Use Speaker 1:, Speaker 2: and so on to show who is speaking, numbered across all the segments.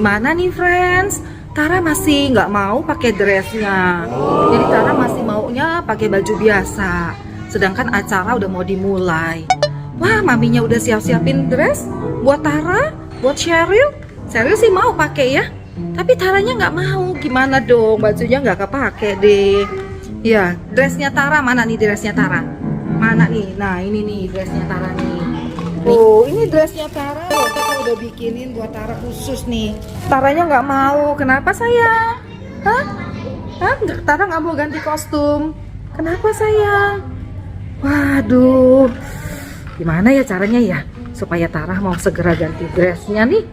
Speaker 1: gimana nih friends? Tara masih nggak mau pakai dressnya. Jadi Tara masih maunya pakai baju biasa. Sedangkan acara udah mau dimulai. Wah, maminya udah siap-siapin dress buat Tara, buat Cheryl. Cheryl sih mau pakai ya. Tapi Taranya nggak mau. Gimana dong? Bajunya nggak kepake deh. Ya, dressnya Tara mana nih dressnya Tara? Mana nih? Nah, ini nih dressnya Tara nih. Oh, ini dressnya Tara loh, kita udah bikinin buat Tara khusus nih. Taranya nggak mau, kenapa sayang? Hah? Hah? Tara nggak mau ganti kostum. Kenapa sayang? Waduh, gimana ya caranya ya supaya Tara mau segera ganti dressnya nih?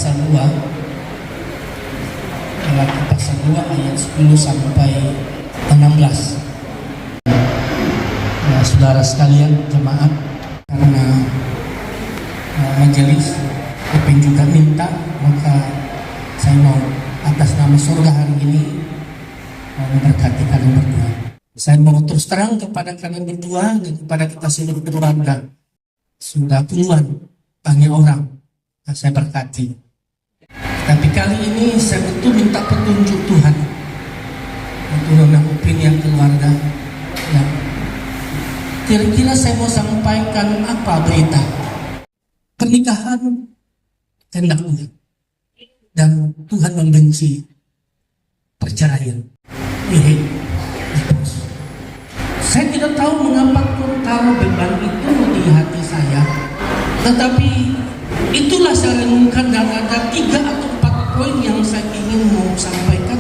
Speaker 2: pasal 2, Galati pasal 2 ayat 10 sampai 16. Nah, saudara sekalian jemaat, karena majelis Epin juga minta, maka saya mau atas nama surga hari ini memberkati kalian berdua. Saya mau terus terang kepada kalian berdua dan kepada kita seluruh keluarga. Sudah puluhan banyak orang yang saya berkati. Tapi kali ini saya betul minta petunjuk Tuhan untuk menanggapi yang keluarga. Ya. Kira-kira saya mau sampaikan apa berita? Pernikahan kehendak Tuhan dan Tuhan membenci perceraian. Saya tidak tahu mengapa Tuhan taruh beban itu di hati saya, tetapi itulah saya renungkan dan ada 3 atau 4 poin yang saya ingin mau sampaikan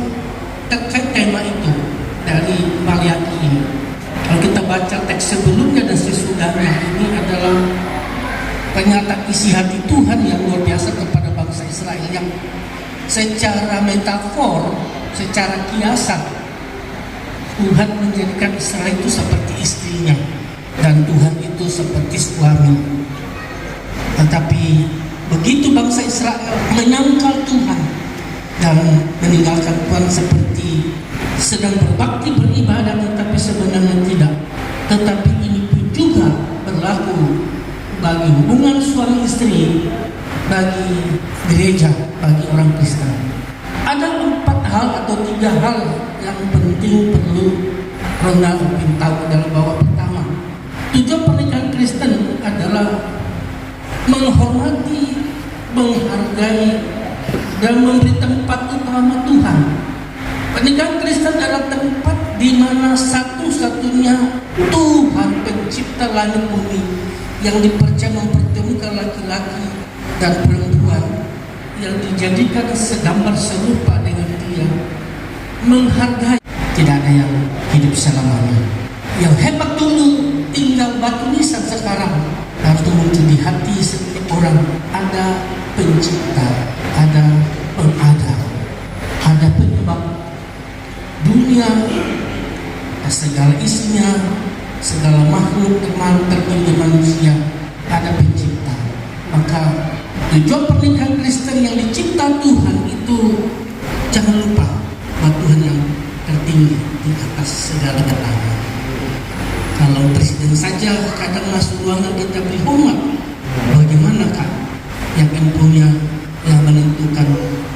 Speaker 2: terkait tema itu dari Maliaki ini. Kalau kita baca teks sebelumnya dan sesudahnya, ini adalah pernyataan isi hati Tuhan yang luar biasa kepada bangsa Israel yang secara metafor, secara kiasan Tuhan menjadikan Israel itu seperti istrinya dan Tuhan itu seperti suami. Tetapi begitu bangsa Israel menyangkal Tuhan dan meninggalkan Tuhan seperti sedang berbakti beribadah, tetapi sebenarnya tidak. Tetapi ini pun juga berlaku bagi hubungan suami istri, bagi gereja, bagi orang Kristen. Ada 4 hal atau 3 hal yang penting perlu Ronald tahu adalah bahwa pertama, tujuan pernikahan Kristen adalah menghormati, menghargai, dan memberi tempat utama Tuhan. Pernikahan Kristen adalah tempat di mana satu-satunya Tuhan pencipta langit bumi yang dipercaya mempertemukan laki-laki dan perempuan yang dijadikan segambar serupa dengan Dia, menghargai. Tidak ada yang hidup selamanya. Yang hebat dulu tinggal batu nisan, sekarang harus muncul di hati setiap orang. Ada pencipta, ada pengada, ada penyebab dunia, segala isinya, segala makhluk terpilih manusia, ada pencipta. Maka tujuan pernikahan Kristen yang dicipta Tuhan itu, jangan lupa bahwa Tuhan yang tertinggi di atas segala-galanya. Kalau presiden saja kadang masuk ruangan kita beri hormat, bagaimanakah yang punya yang menentukan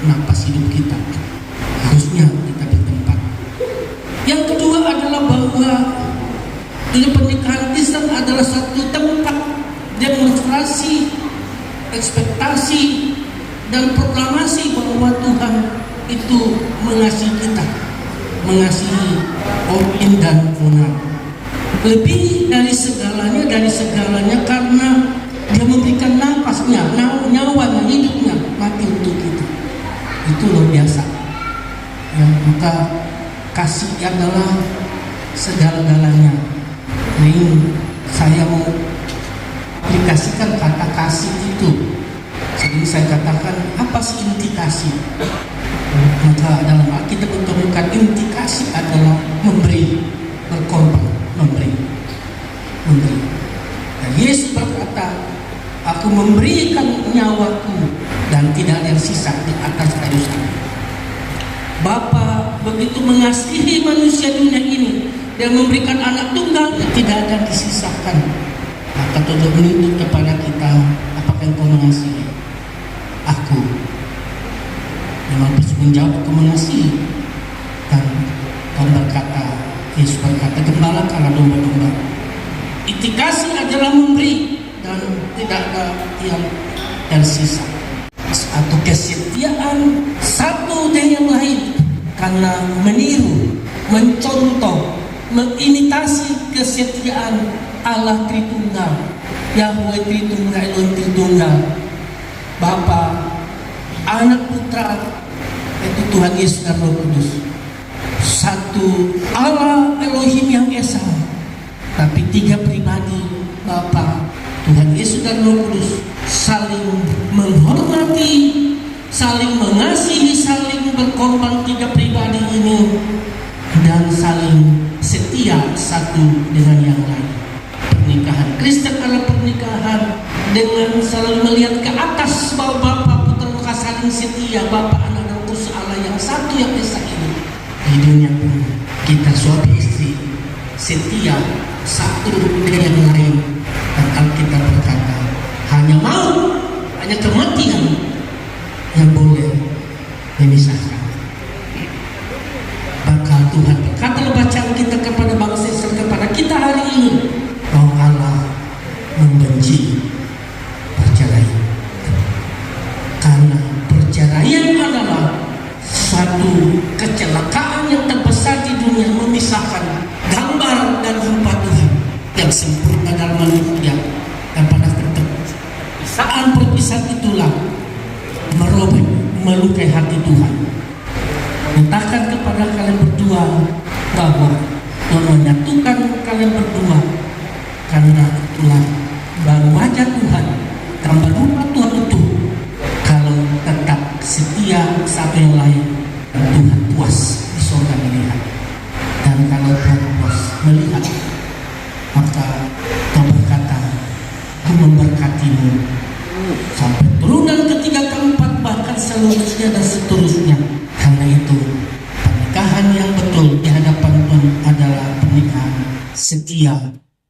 Speaker 2: napas hidup kita? Harusnya kita bertempat. Yang kedua adalah bahwa dunia pernikahan Kristen adalah satu tempat demonstrasi, ekspektasi, dan proklamasi bahwa Tuhan itu mengasihi kita, mengasihi Om dan Ona. Lebih dari segalanya karena Dia memberikan napasnya, nyawanya, hidupnya, mati untuk kita. Itu luar biasa. Ya, maka kasih adalah segala-galanya. Ini saya mau aplikasikan kata kasih itu. Jadi saya katakan, apa sih inti kasih? Maka dalam Alkitab ditemukan inti kasih adalah memberi, berkorban, memberi. Dan Yesus berkata, aku memberikan nyawaku dan tidak ada yang sisa di atas kayu salib. Bapa begitu mengasihi manusia dunia ini dan memberikan anak tunggal, tidak ada yang disisakan. Maka tujuan menuntut kepada kita, apakah engkau mengasihi aku? Memang harus menjawab, aku mengasihi. Dan Tuhan berkata, Yesus berkata, gembalakanlah domba-domba. Inti kasih adalah memberi dan tidak ada yang tersisa. Atau kesetiaan satu dengan yang lain, karena meniru, mencontoh, mengimitasi kesetiaan Allah Tritunggal, Yahweh Tritunggal, Elohim Tritunggal, Bapa, Anak, Putra, itu Tuhan Yesus dan Roh Kudus. Satu Allah Elohim yang Esa, tapi 3 pribadi, Bapa, Tuhan Yesus dan Roh Kudus, saling menghormati, saling mengasihi, saling berkorban tiga pribadi ini, dan saling setia satu dengan yang lain. Pernikahan Kristen adalah pernikahan dengan selalu melihat ke atas bahwa Bapa Putra Roh saling setia, Bapa Anak dan Kudus Allah yang satu yang esa ini. Di dunia pun kita suami istri setia satu dengan yang lain, dan Alkitab berkata hanya maut, hanya kematian yang boleh memisahkan. Maka Tuhan berkata bacaan kita kepada bangsa Israel, kepada kita hari ini, bahwa Allah membenci perceraian, karena perceraian adalah suatu kecelakaan yang terbesar di dunia, memisahkan gambar dan rupa Tuhan yang sempurna dalam manusia. Dan pada perpisahan itulah merobek, melukai hati Tuhan. Katakan kepada kalian berdua bahwa Tuhan menyatukan kalian berdua, karena itulah baru wajah Tuhan, gambar rupa Tuhan itu kalau tetap setia satu yang lain. Tuhan puas di surga melihat, dan kalau Tuhan puas melihat, maka Tuhan berkata, aku memberkatimu sampai turunan ketiga, keempat, bahkan seterusnya dan seterusnya. Karena itu pernikahan yang betul di hadapan Tuhan adalah pernikahan setia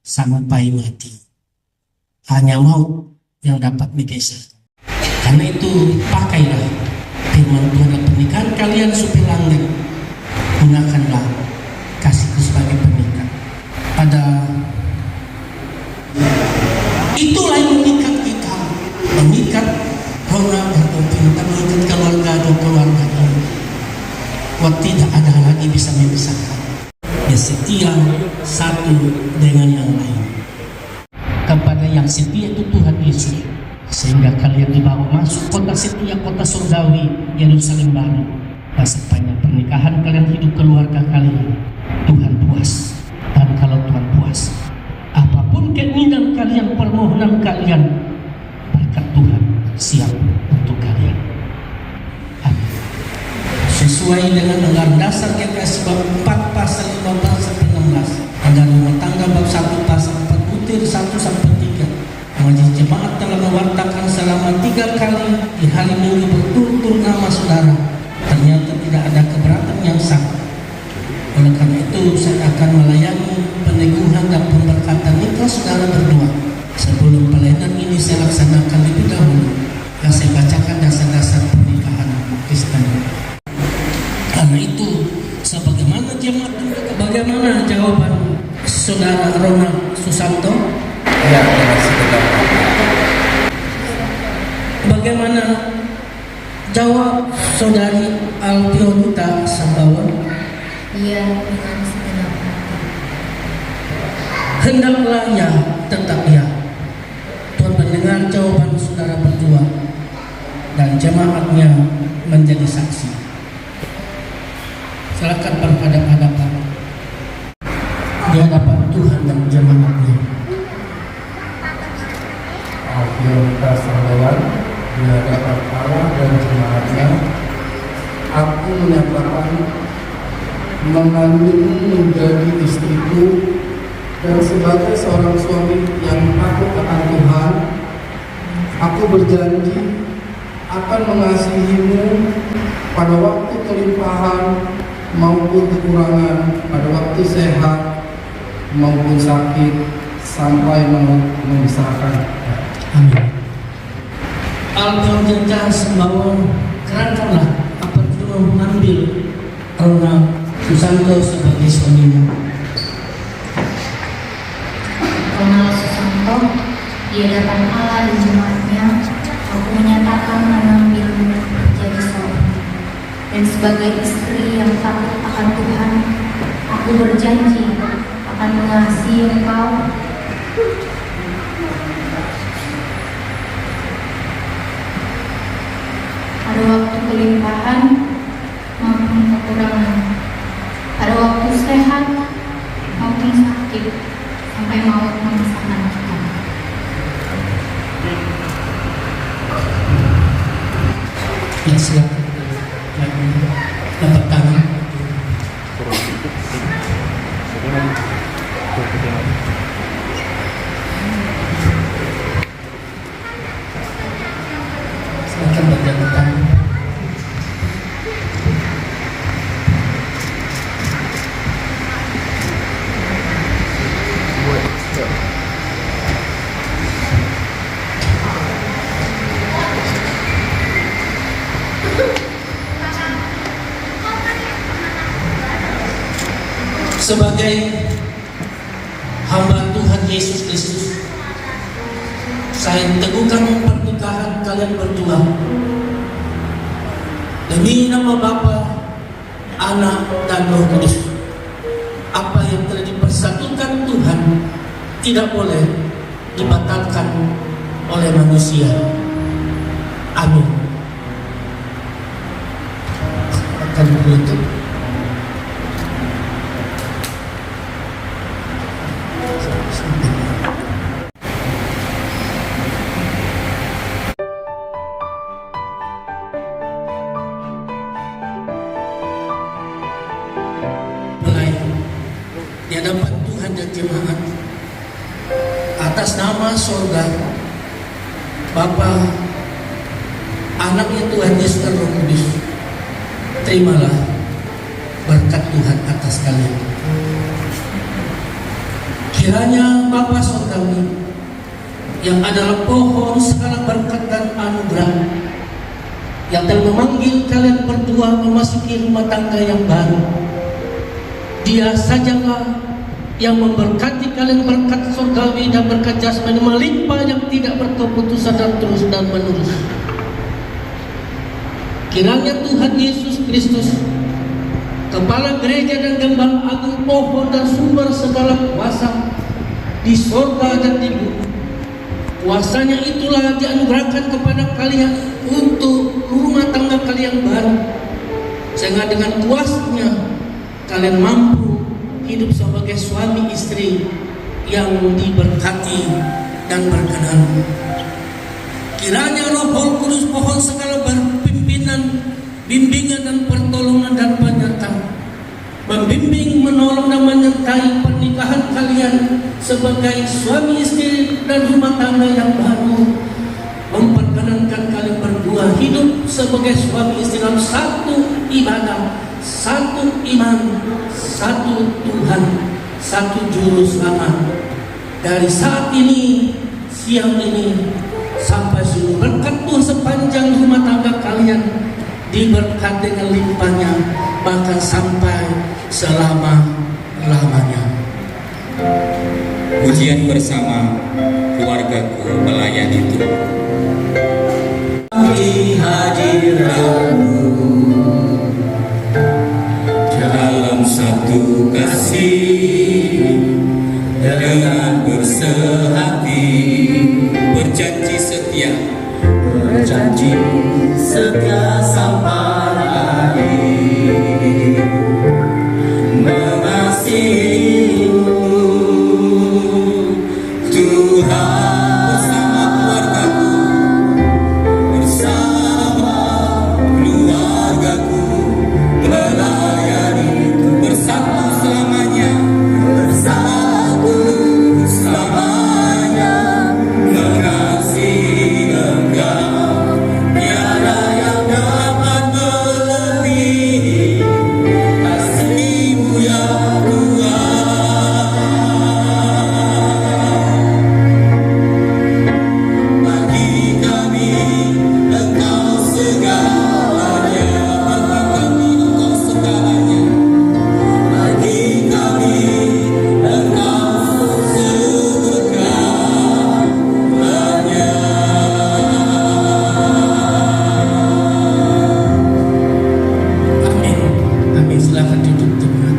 Speaker 2: sampai mati. Hanya maut yang dapat dipisahkan. Karena itu pakailah firman Tuhan dalam pernikahan kalian supaya langgeng. Gunakanlah kasihku sebagai penikat. Itulah yang mengikat kita, mengikat orang atau kita mengikat keluarga atau keluarga ini. Waktu tidak ada lagi bisa memisahkan. Ya, setia satu dengan yang lain. Kepada yang setia itu Tuhan Yesus, sehingga kalian dibawa masuk kota setia, kota surgawi, Yerusalem baru. Dan sepanjang pernikahan kalian, hidup keluarga kalian, Tuhan puas. Dan kalau Tuhan puas, apapun keinginan kalian, permohonan kalian, berkat Tuhan siap untuk kalian. Amin. Sesuai dengan anggaran dasar GKS bab 4 pasal 15 sampai 16, anggaran rumah tangga bab 1 pasal 4 butir 1 sampai 3. Majelis jemaat telah mewartakan selama 3 kali di hari Minggu berturut-turut nama saudara. Ternyata tidak ada keberatan yang sah. Oleh karena itu saya akan melayani peneguhan dan pemberkatan nikah saudara berdua. Sebelum pelayanan ini saya laksanakan lebih dahulu, dan saya bacakan dasar-dasar pernikahan Kristen. Karena itu, sebagaimana jemaat, bagaimana jawaban saudara Ronald Susanto?
Speaker 3: Ya, terima kasih.
Speaker 2: Bagaimana jawab saudari Alpionita Sambawa?
Speaker 4: Iya, dengan segenap hati.
Speaker 2: Hendaklah ya, tetap ya. Tuhan mendengar jawaban saudara berdua, dan jemaatnya menjadi saksi. Silakan berhadapan-hadapan di hadapan Tuhan dan jemaatnya.
Speaker 3: Alpionita Sambawa, di hadapan Allah dan jemaatnya, aku menyatakan mengandungmu menjadi istriku, dan sebagai seorang suami yang takut akan Tuhan, aku berjanji akan mengasihimu pada waktu kelimpahan maupun kekurangan, pada waktu sehat maupun sakit, sampai memisahkan.
Speaker 2: Amin. Alpionita Sambawa, kerangkanlah apa itu mengambil Ronald Susanto sebagai suamimu.
Speaker 4: Ronald Susanto, di hadapan Allah dan jemaatnya, aku menyatakan mengambilmu menjadi suami. Dan sebagai istri yang takut akan Tuhan, aku berjanji akan mengasihi engkau pada waktu kelimpahan maupun kekurangan, pada waktu sehat maupun sakit, sampai maut memisahkan kita.
Speaker 2: Ya, Silakan lagi dapat tangan. Silakan berjabat tangan. Sebagai hamba Tuhan Yesus Kristus, saya teguhkan pernikahan kalian berdua demi nama Bapa, Anak, dan Roh Kudus. Apa yang telah dipersatukan Tuhan tidak boleh dibatalkan oleh manusia. Amin. Akan menutup. Di hadapan Tuhan dan jemaat, atas nama sorga, Bapa, Anaknya Tuhan Yesus dan Roh Kudus, terimalah berkat Tuhan atas kalian. Kiranya Bapa Sorgawi yang adalah pohon segala berkat dan anugerah, yang telah memanggil kalian berdua memasuki rumah tangga yang baru, Dia sajalah yang memberkati kalian berkat surgawi dan berkat jasmani melimpah yang tidak berkeputusan dan terus dan menerus. Kiranya Tuhan Yesus Kristus, Kepala Gereja dan Gembala Agung, pohon dan sumber segala kuasa di surga dan di bumi, kuasanya itulah dianugerahkan kepada kalian untuk rumah tangga kalian baru, sehingga dengan kuasanya kalian mampu hidup sebagai suami istri yang diberkati dan berkenan. Kiranya Roh Kudus, pohon segala berpimpinan, bimbingan dan pertolongan dan penyertaan, membimbing, menolong dan menyertai pernikahan kalian sebagai suami istri dan rumah tangga yang baru, memperkenankan kalian berdua hidup sebagai suami istri dalam satu ibadah, satu iman, satu Tuhan, satu juru selamat. Dari saat ini, siang ini, sampai seluruh berkat Tuhan sepanjang rumah tangga kalian diberkati dengan limpahnya, bahkan sampai selama-lamanya.
Speaker 5: Pujian bersama keluargaku melayani Tuhan. Di hadiratmu dalam satu kasih, dengan bersehati berjanji setia sampai akhir, mengasihimu Tuhan. Bersama keluargaku, bersama keluargaku melayani, bersatu selamanya, bersatu selamanya, mengasihi Engkau, tiada yang dapat melebihi kasih-Mu yang kuat. Bagi kami Engkau segalanya, bagi kami Engkau segalanya.
Speaker 2: Amin. Amin. Silakan duduk teman.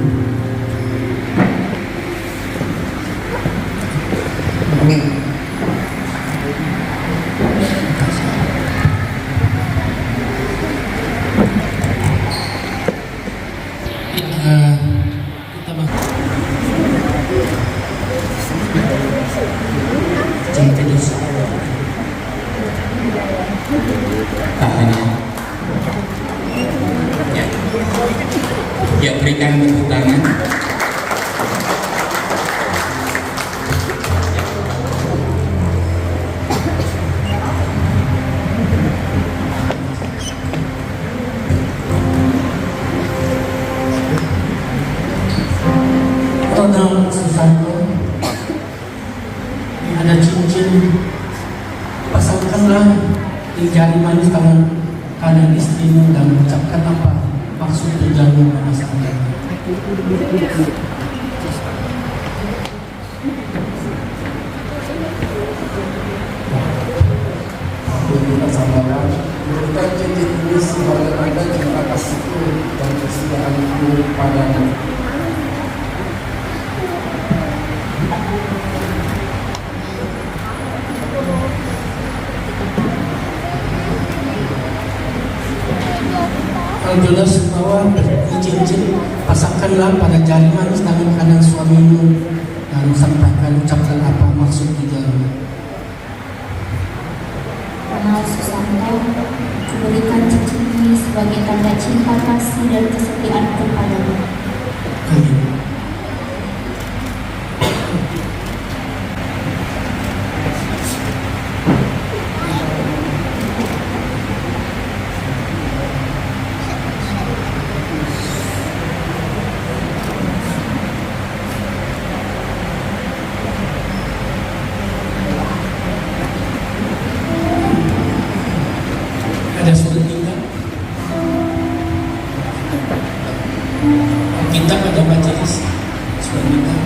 Speaker 2: Kita jangan tidur.
Speaker 5: Tahan ya. berikan tepuk tangan.
Speaker 2: Ronald Susanto, ada cincin, pasangkanlah di jari manis tangan kanan istrimu dan ucapkan apa maksud tujuanmu memasang Anda.
Speaker 3: Berikan sabaran, berikan cincin ini sebagai tanda cinta kasihku dan kesetiaanku padamu.
Speaker 2: Jonas bawa cincin, pasangkanlah pada jari manis tangan kanan suamimu dan sampaikan ucapkan apa maksud tujuanmu.
Speaker 4: Ronald Susanto, kuberikan cincin ini sebagai tanda cinta kasih dan kesetiaanku padamu.
Speaker 2: Amin. Ada surat tinggal. Kita pada majelis surat tinggal.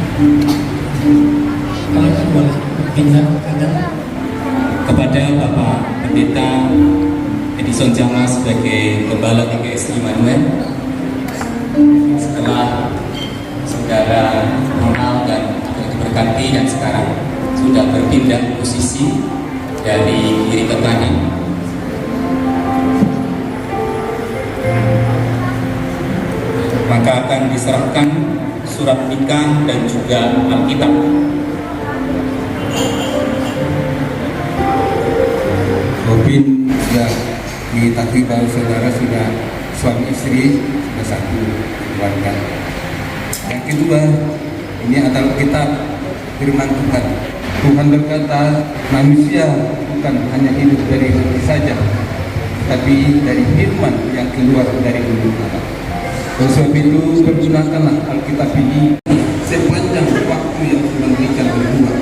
Speaker 2: Kalau kan boleh pindah kadang.
Speaker 5: Kepada Bapak Pendeta Edison Jama sebagai Gembala GKS Immanuel, setelah saudara Ronald dan diberkati dan sekarang sudah berpindah posisi dari kiri ke kanan, maka akan diserahkan surat nikah dan juga Alkitab.
Speaker 6: Robin sudah ditakdir bahwa saudara sudah suami istri, sudah satu keluarga. Yang kedua, ini adalah kitab firman Tuhan. Tuhan berkata, manusia bukan hanya hidup dari roti saja, tapi dari firman yang keluar dari mulut Allah. Oleh sebab itu, pergunakanlah Alkitab ini sepanjang waktu yang Tuhan berikan berdua,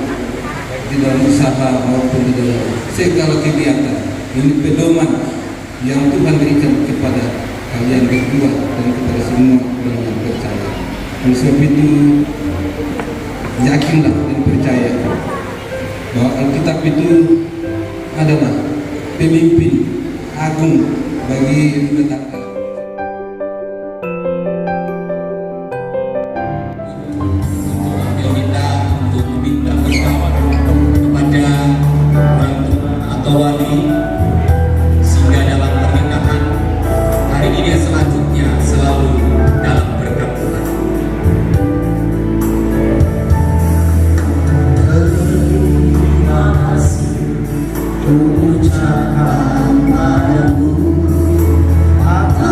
Speaker 6: di dalam usaha maupun di dalam segala kegiatan. Ini pedoman yang Tuhan berikan kepada kalian berdua dan kepada semua orang yang percaya. Oleh sebab itu, yakinlah dan percaya bahwa Alkitab itu adalah pemimpin agung bagi negara.
Speaker 5: Kita untuk meminta berkawan kepada orang tua atau wali sehingga dalam pernikahan hari ini dan selanjutnya selalu dalam berkat Tuhan.
Speaker 2: Terima kasih ku ucapkan padamu atas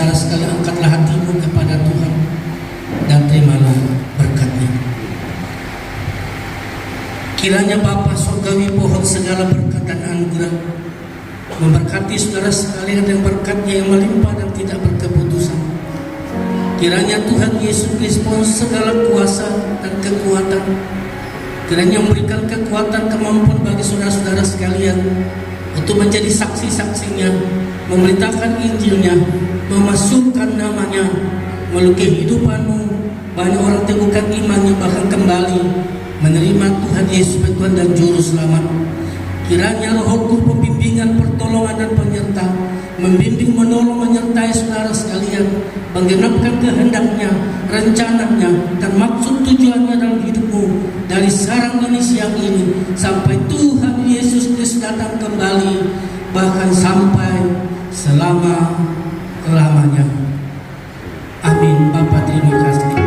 Speaker 2: saudara sekalian, angkatlah hatimu kepada Tuhan dan terimalah berkat-Nya. Kiranya Bapa surgawi pohon segala berkat dan anugerah memberkati saudara sekalian dengan berkat-Nya yang melimpah dan tidak berkeputusan. Kiranya Tuhan Yesus Kristus segala kuasa dan kekuatan, kiranya memberikan kekuatan kemampuan bagi saudara-saudara sekalian untuk menjadi saksi-saksinya, memberitakan Injilnya, memasukkan namanya melalui kehidupanmu. Banyak orang teguhkan imannya, bahkan kembali menerima Tuhan Yesus sebagai Tuhan dan Juru Selamat. Kiranya Roh Kudus pembimbingan, pertolongan dan penyerta, membimbing, menolong, menyertai saudara sekalian, menggenapkan kehendak-Nya, rencananya dan maksud tujuannya dalam hidupmu dari sekarang ini, siang ini, sampai Tuhan Yesus Kristus datang kembali, bahkan sampai selama-lamanya. Amin. Bapa, terima kasih.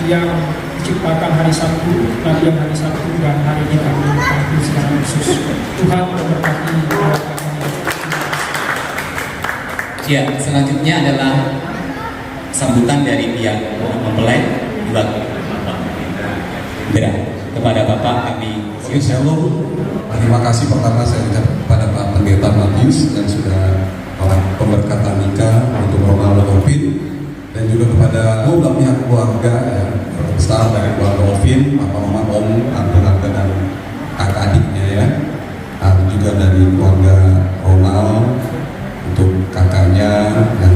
Speaker 7: yang diciptakan hari Sabtu, latihan hari Sabtu, dan hari ini kami tampil secara khusus. Tuhan memberkati kami.
Speaker 5: Ya, selanjutnya adalah sambutan dari pihak mempelai kepada Bapak kami.
Speaker 6: Shalom. Terima kasih pertama saya ucapkan kepada Pak Pendeta Matius yang sudah pemberkatan nikah untuk Ronald dan Ovin, dan juga kepada beberapa pihak keluarga ya, besar dari keluarga Ovin, Papa Mama, Om, Tante dan kakak adiknya ya, dan juga dari keluarga Ronald untuk kakaknya dan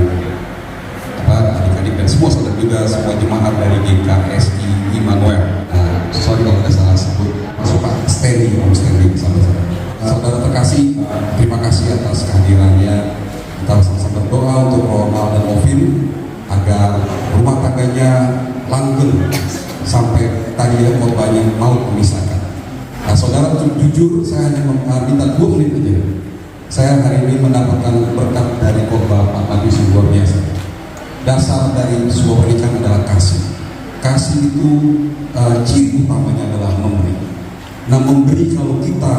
Speaker 6: adik-adik dan semua saudara, juga semua jemaat dari GKSI Immanuel. Sorry kalau ada salah sebut, masuk Pak Stanley, Om Stanley, saudara terkasih, terima kasih atas kehadirannya. Kita sama-sama berdoa untuk Ronald dan Ovin agar rumah tangganya langgeng sampai tadi ya korbannya mau memisahkan. Nah, saudara, jujur saya hanya minta 2 menit aja. Saya hari ini mendapatkan berkat dari khotbah Pak Matius yang luar biasa. Dasar dari sebuah pernikahan adalah kasih. Kasih itu ciri utamanya adalah memberi. Nah, memberi kalau kita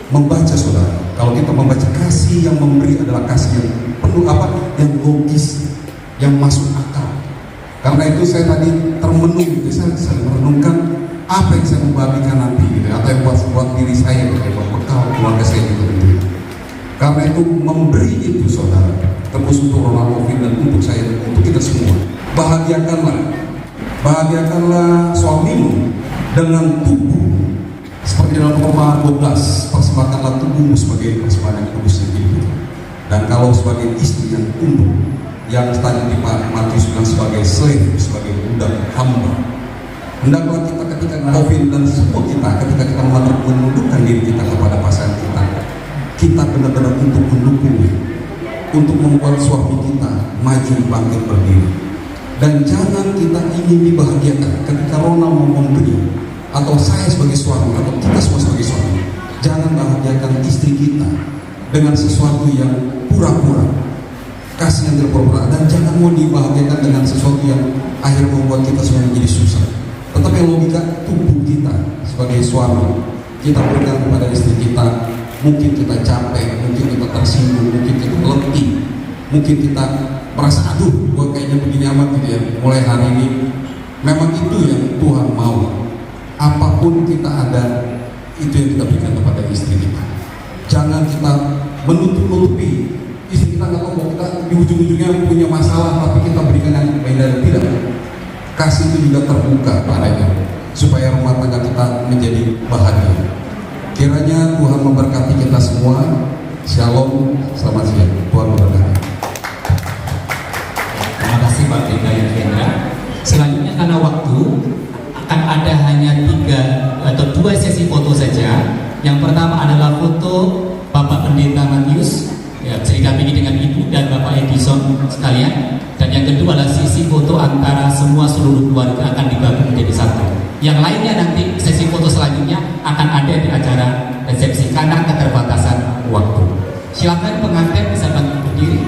Speaker 6: membaca, saudara, kalau kita membaca kasih yang memberi adalah kasih yang penuh yang logis, yang masuk akal. Karena itu saya tadi termenung gitu, saya merenungkan apa yang saya membagikan nanti gitu, atau yang buat diri saya gitu, buat bekal keluarga saya gitu. Karena itu memberi itu, saudara, terus untuk Ronald Ovin dan untuk saya, untuk kita semua. Bahagiakanlah suamimu dengan tubuh seperti dalam Roma 12, persembahkanlah tubuhmu sebagai persembahan yang kudus yang hidup. Dan kalau sebagai istri yang tunduk, yang tadi Pak Matius bilang sebagai slave, sebagai budak hamba, hendaklah kita ketika Ovin dan semua kita, ketika kita menundukkan diri kita kepada pasangan kita benar-benar untuk mendukungnya, untuk membuat suami kita maju bangkit berdiri. Dan jangan kita ingin dibahagiakan ketika Ronald mau memberi, atau saya sebagai suami, atau kita semua sebagai suami, jangan bahagiakan istri kita dengan sesuatu yang pura-pura, kasih yang tidak pura-pura, dan jangan mau dibahagiakan dengan sesuatu yang akhirnya membuat kita semua menjadi susah. Tetapi logika tubuh kita sebagai suami, kita berikan kepada istri kita. Mungkin kita capek, mungkin kita tersinggung, mungkin kita letih, mungkin kita merasa aduh, gua kayaknya begini amat gitu ya. Mulai hari ini, memang itu yang Tuhan mau. Apapun kita ada, itu yang kita berikan kepada istri kita. Jangan kita menutup-nutupi istri kita, nggak tahu kita di ujung-ujungnya punya masalah, tapi kita berikan yang beda. Tidak. Kasih itu juga terbuka padanya, supaya rumah tangga kita menjadi bahagia. Kiranya Tuhan memberkati kita semua. Shalom, selamat siang. Tuhan memberkati.
Speaker 5: Terima kasih Pak Pendeta Yudhendra. Selanjutnya karena waktu akan ada hanya 3 atau 2 sesi foto saja. Yang pertama adalah foto Bapak Pendeta Matius, ya, saya dampingi dengan Ibu dan Bapak Edison sekalian. Dan yang kedua adalah sisi foto antara semua seluruh keluarga akan digabung menjadi satu. Yang lainnya nanti sesi foto selanjutnya akan ada di acara resepsi karena keterbatasan waktu. Silakan pengantin bisa bantu berdiri.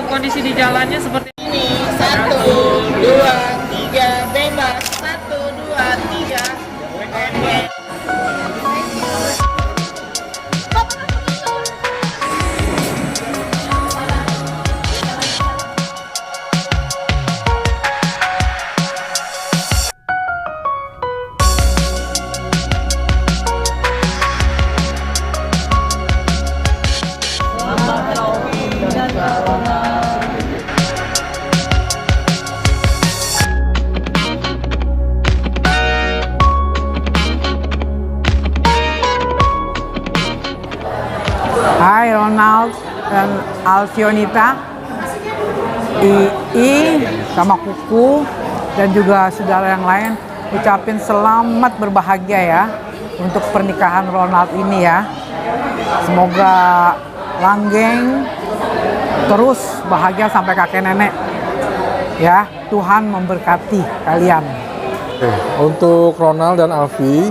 Speaker 8: Kondisi di jalannya seperti
Speaker 9: ini. 1, 2, 3, bebas. 1, 2, 3.
Speaker 10: Alfionita, Ii, sama Kuku, dan juga saudara yang lain ucapin selamat berbahagia ya untuk pernikahan Ronald ini ya. Semoga langgeng terus bahagia sampai kakek nenek ya. Tuhan memberkati kalian.
Speaker 11: Untuk Ronald dan Alfi,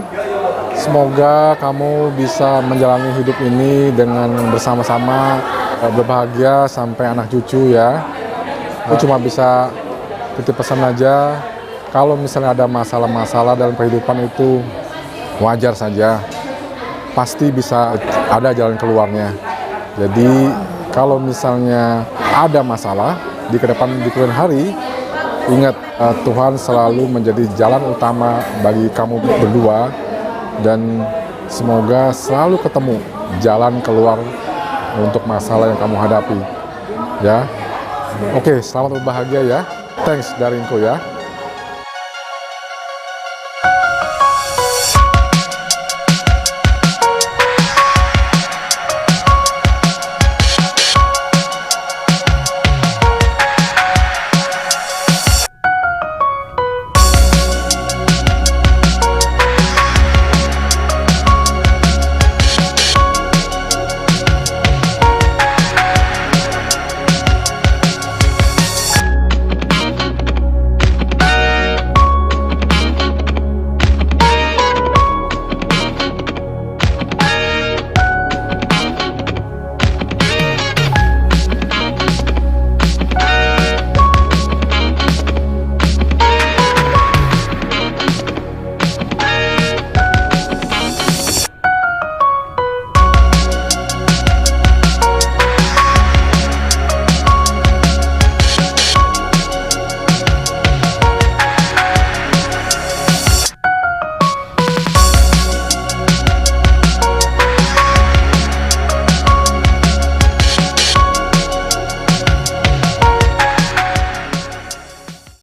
Speaker 11: semoga kamu bisa menjalani hidup ini dengan bersama-sama, berbahagia sampai anak cucu ya. Aku cuma bisa titip pesan aja, kalau misalnya ada masalah-masalah dalam kehidupan itu wajar saja, pasti bisa ada jalan keluarnya. Jadi kalau misalnya ada masalah di kemudian hari, ingat Tuhan selalu menjadi jalan utama bagi kamu berdua, dan semoga selalu ketemu jalan keluar untuk masalah yang kamu hadapi ya. Oke, selamat berbahagia ya. Thanks Darinko ya.